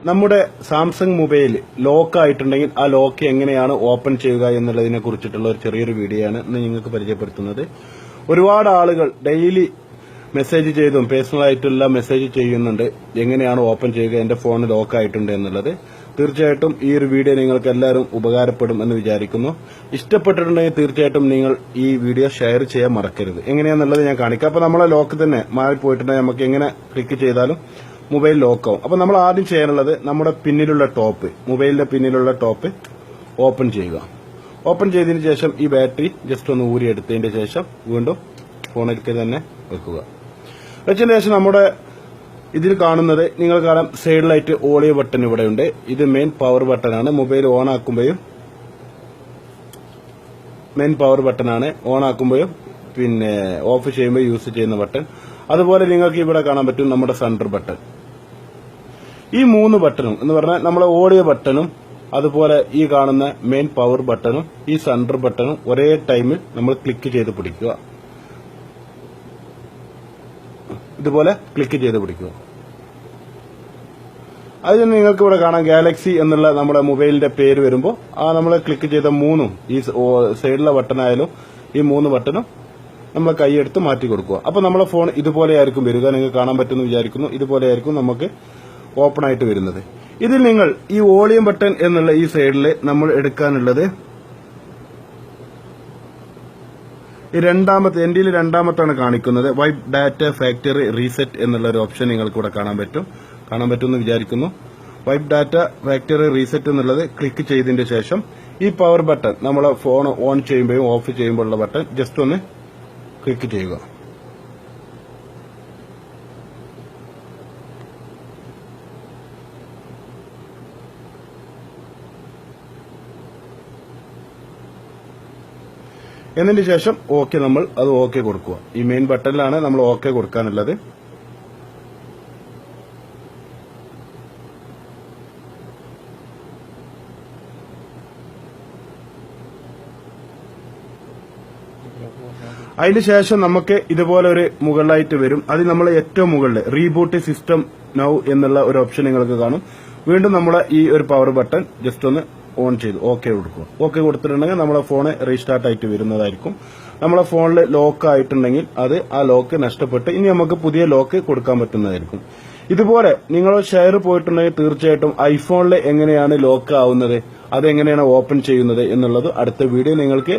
നമ്മുടെ Samsung mobile lock ആയിട്ടുണ്ടെങ്കിൽ ആ ലോക്ക് എങ്ങനെയാണ് ഓപ്പൺ ചെയ്യുക എന്നുള്ളതിനെ കുറിച്ചിട്ടുള്ള ഒരു ചെറിയൊരു വീഡിയോ ആണ് ഇന്ന് നിങ്ങൾക്ക് പരിചയപ്പെടുത്തുന്നത്. ഒരുപാട് ആളുകൾ ഡെയിലി മെസ്സേജ് ചെയ്തും പേഴ്സണൽ ആയിട്ടുള്ള മെസ്സേജ് ചെയ്യുന്നുണ്ട്, എങ്ങനെയാണ് ഓപ്പൺ ചെയ്യുക, എന്റെ ഫോൺ ലോക്ക് ആയിട്ടുണ്ട് എന്നുള്ളത്. തീർച്ചയായിട്ടും ഈ ഒരു വീഡിയോ നിങ്ങൾക്ക് എല്ലാവരും ഉപകാരപ്പെടും എന്ന് വിചാരിക്കുന്നു. ഇഷ്ടപ്പെട്ടിട്ടുണ്ടെങ്കിൽ തീർച്ചയായിട്ടും നിങ്ങൾ ഈ വീഡിയോ ഷെയർ ചെയ്യാൻ മറക്കരുത്. എങ്ങനെയാണെന്നുള്ളത് ഞാൻ കാണിക്കാം. അപ്പൊ നമ്മളെ ലോക്ക് തന്നെ മാറിപ്പോയിട്ടുണ്ടെങ്കിൽ നമുക്ക് എങ്ങനെ ക്ലിക്ക് ചെയ്താലും മൊബൈൽ ലോക്കാവും. അപ്പൊ നമ്മൾ ആദ്യം ചെയ്യാനുള്ളത് നമ്മുടെ പിന്നിലുള്ള ടോപ്പ്, മൊബൈലിന്റെ പിന്നിലുള്ള ടോപ്പ് ഓപ്പൺ ചെയ്യുക. ഓപ്പൺ ചെയ്തതിന് ശേഷം ഈ ബാറ്ററി ജസ്റ്റ് ഒന്ന് ഊരിയെടുത്തതിന്റെ ശേഷം വീണ്ടും ഫോണിലേക്ക് തന്നെ വെക്കുക. വെച്ചതിന് ശേഷം നമ്മുടെ ഇതിൽ കാണുന്നത് നിങ്ങൾ കാണാം സൈഡിലായിട്ട് ഓഡിയോ ബട്ടൺ ഇവിടെയുണ്ട്. ഇത് മെയിൻ പവർ ബട്ടനാണ്. മൊബൈൽ ഓൺ ആക്കുമ്പോഴും മെയിൻ പവർ ബട്ടനാണ്, ഓൺ ആക്കുമ്പോഴും പിന്നെ ഓഫ് ചെയ്യുമ്പോൾ യൂസ് ചെയ്യുന്ന ബട്ടൺ. അതുപോലെ നിങ്ങൾക്ക് ഇവിടെ കാണാൻ പറ്റും നമ്മുടെ സെന്റർ ബട്ടൺ. ഈ 3 ബട്ടണും എന്ന് പറഞ്ഞാൽ നമ്മുടെ ഓഡിയോ ബട്ടണും അതുപോലെ ഈ കാണുന്ന മെയിൻ പവർ ബട്ടണും ഈ സെന്റർ ബട്ടണും ഒരേ ടൈമിൽ നമ്മൾ ക്ലിക്ക് ചെയ്ത് പിടിക്കുക. ഇതുപോലെ ക്ലിക്ക് ചെയ്ത് പിടിക്കുക. അതിന് നിങ്ങൾക്ക് ഇവിടെ കാണാം ഗാലക്സി എന്നുള്ള നമ്മുടെ മൊബൈലിന്റെ പേര് വരുമ്പോൾ ആ നമ്മൾ ക്ലിക്ക് ചെയ്ത 3ഉം ഈ സൈഡിലെ ബട്ടണായാലും ഈ 3 ബട്ടണും നമ്മൾ കൈയെടുത്ത് മാറ്റി കൊടുക്കുക. അപ്പൊ നമ്മുടെ ഫോൺ ഇതുപോലെയായിരിക്കും വരിക. നിങ്ങൾക്ക് കാണാൻ പറ്റുമെന്ന് വിചാരിക്കുന്നു. ഇതുപോലെയായിരിക്കും നമുക്ക് ഓപ്പൺ ആയിട്ട് വരുന്നത്. ഇതിൽ നിങ്ങൾ ഈ വോളിയം ബട്ടൺ എന്നുള്ള ഈ സൈഡിൽ നമ്മൾ എടുക്കാനുള്ളത് ഈ എന്റെ രണ്ടാമത്താണ് കാണിക്കുന്നത്. വൈപ്പ് ഡാറ്റ ഫാക്ടറി റീസെറ്റ് എന്നുള്ള ഒരു ഓപ്ഷൻ നിങ്ങൾക്ക് ഇവിടെ കാണാൻ പറ്റുമെന്ന് വിചാരിക്കുന്നു. വൈപ്പ് ഡാറ്റ ഫാക്ടറി റീസെറ്റ് എന്നുള്ളത് ക്ലിക്ക് ചെയ്തതിന്റെ ശേഷം ഈ പവർ ബട്ടൺ നമ്മളെ ഫോൺ ഓൺ ചെയ്യുമ്പോഴും ഓഫ് ചെയ്യുമ്പോഴുള്ള ബട്ടൺ ജസ്റ്റ് ഒന്ന് ക്ലിക്ക് ചെയ്യുക. എന്നതിന് ശേഷം ഓക്കെ നമ്മൾ അത് ഓക്കെ കൊടുക്കുക. ഈ മെയിൻ ബട്ടണിലാണ് നമ്മൾ ഓക്കെ കൊടുക്കാനുള്ളത്. അതിനുശേഷം നമുക്ക് ഇതുപോലെ ഒരു മുകളിലായിട്ട് വരും. അത് നമ്മൾ ഏറ്റവും മുകളിൽ റീബൂട്ട് സിസ്റ്റം നൗ എന്നുള്ള ഒരു ഓപ്ഷൻ നിങ്ങൾക്ക് കാണും. വീണ്ടും നമ്മളെ ഈ ഒരു പവർ ബട്ടൺ ജസ്റ്റ് ഒന്ന് ഓൺ ചെയ്ത് ഓക്കെ കൊടുക്കുക. ഓക്കെ കൊടുത്തിട്ടുണ്ടെങ്കിൽ നമ്മളെ ഫോൺ റീസ്റ്റാർട്ട് ആയിട്ട് വരുന്നതായിരിക്കും. നമ്മളെ ഫോണിൽ ലോക്ക് ആയിട്ടുണ്ടെങ്കിൽ അത് ആ ലോക്ക് നഷ്ടപ്പെട്ട് ഇനി നമുക്ക് പുതിയ ലോക്ക് കൊടുക്കാൻ പറ്റുന്നതായിരിക്കും. ഇതുപോലെ നിങ്ങൾ ഷെയർ പോയിട്ടുണ്ടെങ്കിൽ തീർച്ചയായിട്ടും ഐഫോണിൽ എങ്ങനെയാണ് ലോക്ക് ആവുന്നത്, അതെങ്ങനെയാണ് ഓപ്പൺ ചെയ്യുന്നത് എന്നുള്ളത് അടുത്ത വീഡിയോ നിങ്ങൾക്ക്